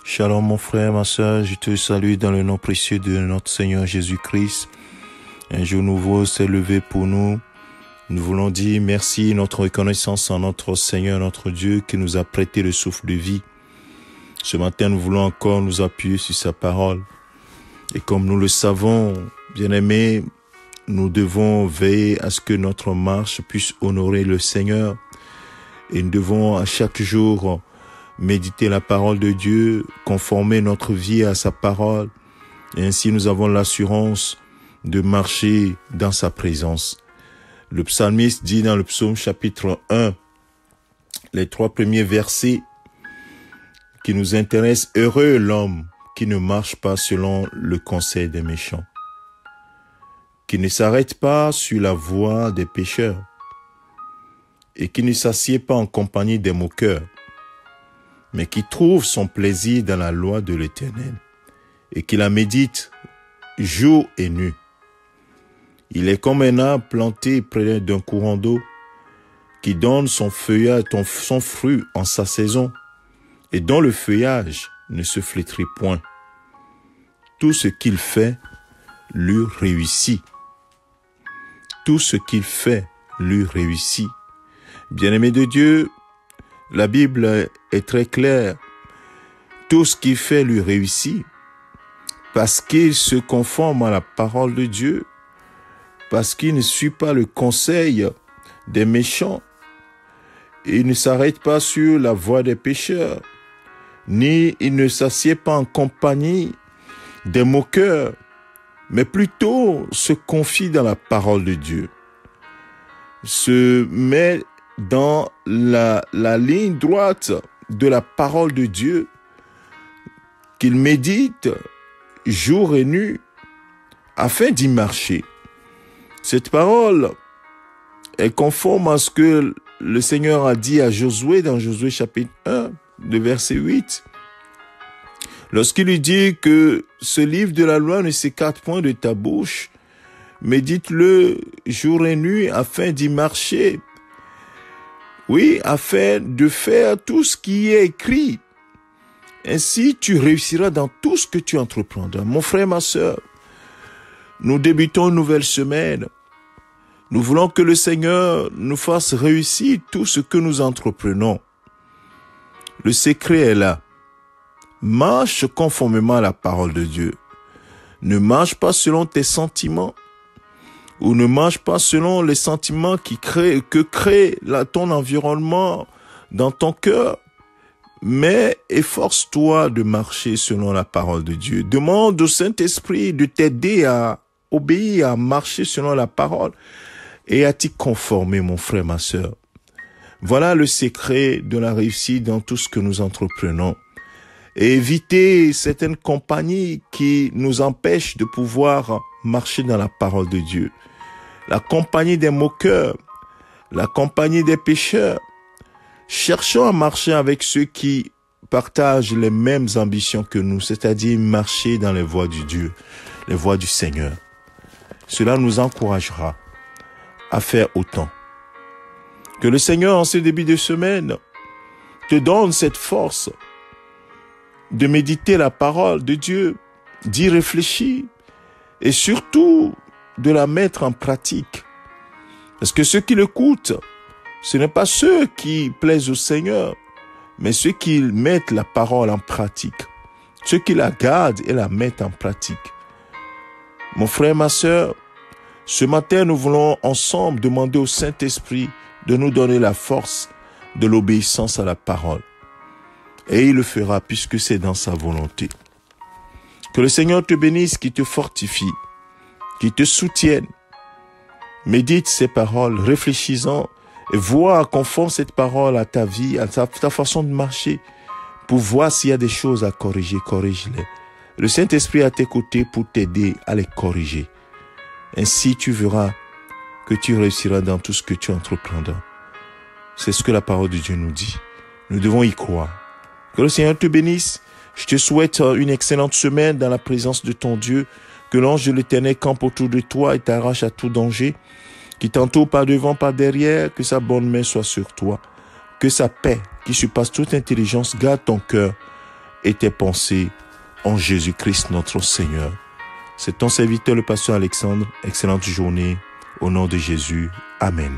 Shalom mon frère, ma soeur, je te salue dans le nom précieux de notre Seigneur Jésus-Christ. Un jour nouveau s'est levé pour nous. Nous voulons dire merci, notre reconnaissance en notre Seigneur, notre Dieu, qui nous a prêté le souffle de vie. Ce matin, nous voulons encore nous appuyer sur sa parole. Et comme nous le savons, bien-aimés, nous devons veiller à ce que notre marche puisse honorer le Seigneur. Et nous devons à chaque jour méditer la parole de Dieu, conformer notre vie à sa parole. Et ainsi nous avons l'assurance de marcher dans sa présence. Le psalmiste dit dans le psaume chapitre 1, les 3 premiers versets qui nous intéressent: heureux l'homme qui ne marche pas selon le conseil des méchants, qui ne s'arrête pas sur la voie des pécheurs et qui ne s'assied pas en compagnie des moqueurs, mais qui trouve son plaisir dans la loi de l'Éternel et qui la médite jour et nuit. Il est comme un arbre planté près d'un courant d'eau qui donne son feuillage, son fruit en sa saison et dont le feuillage ne se flétrit point. Tout ce qu'il fait lui réussit. Tout ce qu'il fait lui réussit. Bien-aimé de Dieu, la Bible est très claire. Tout ce qu'il fait lui réussit parce qu'il se conforme à la parole de Dieu, parce qu'il ne suit pas le conseil des méchants. Il ne s'arrête pas sur la voie des pécheurs, ni il ne s'assied pas en compagnie des moqueurs, mais plutôt se confie dans la parole de Dieu, se met dans la ligne droite de la parole de Dieu, qu'il médite jour et nuit afin d'y marcher. Cette parole est conforme à ce que le Seigneur a dit à Josué dans Josué chapitre 1, de verset 8. Lorsqu'il lui dit que ce livre de la loi ne s'écarte point de ta bouche, médite-le jour et nuit afin d'y marcher. Oui, afin de faire tout ce qui est écrit. Ainsi, tu réussiras dans tout ce que tu entreprendras. Mon frère, ma sœur, nous débutons une nouvelle semaine. Nous voulons que le Seigneur nous fasse réussir tout ce que nous entreprenons. Le secret est là. Marche conformément à la parole de Dieu. Ne marche pas selon tes sentiments, ou ne marche pas selon les sentiments que crée ton environnement dans ton cœur, mais efforce-toi de marcher selon la parole de Dieu. Demande au Saint-Esprit de t'aider à obéir, à marcher selon la parole et à t'y conformer, mon frère, ma sœur. Voilà le secret de la réussite dans tout ce que nous entreprenons. Et éviter certaines compagnies qui nous empêchent de pouvoir marcher dans la parole de Dieu. La compagnie des moqueurs, la compagnie des pécheurs. Cherchons à marcher avec ceux qui partagent les mêmes ambitions que nous, c'est-à-dire marcher dans les voies du Dieu, les voies du Seigneur. Cela nous encouragera à faire autant. Que le Seigneur, en ce début de semaine, te donne cette force de méditer la parole de Dieu, d'y réfléchir et surtout de la mettre en pratique. Parce que ceux qui l'écoutent, ce n'est pas ceux qui plaisent au Seigneur, mais ceux qui mettent la parole en pratique, ceux qui la gardent et la mettent en pratique. Mon frère, ma sœur, ce matin, nous voulons ensemble demander au Saint-Esprit de nous donner la force de l'obéissance à la parole. Et il le fera puisque c'est dans sa volonté. Que le Seigneur te bénisse, qui te fortifie, qui te soutienne. Médite ces paroles, réfléchis-en et vois conforme cette parole à ta vie, à ta façon de marcher, pour voir s'il y a des choses à corriger, corrige-les. Le Saint-Esprit est à tes côtés pour t'aider à les corriger. Ainsi tu verras que tu réussiras dans tout ce que tu entreprendras. C'est ce que la parole de Dieu nous dit. Nous devons y croire. Que le Seigneur te bénisse. Je te souhaite une excellente semaine dans la présence de ton Dieu. Que l'ange de l'Éternel campe autour de toi et t'arrache à tout danger. Qu'il t'entoure par devant, par derrière. Que sa bonne main soit sur toi. Que sa paix, qui surpasse toute intelligence, garde ton cœur et tes pensées en Jésus-Christ notre Seigneur. C'est ton serviteur le pasteur Alexandre. Excellente journée au nom de Jésus. Amen.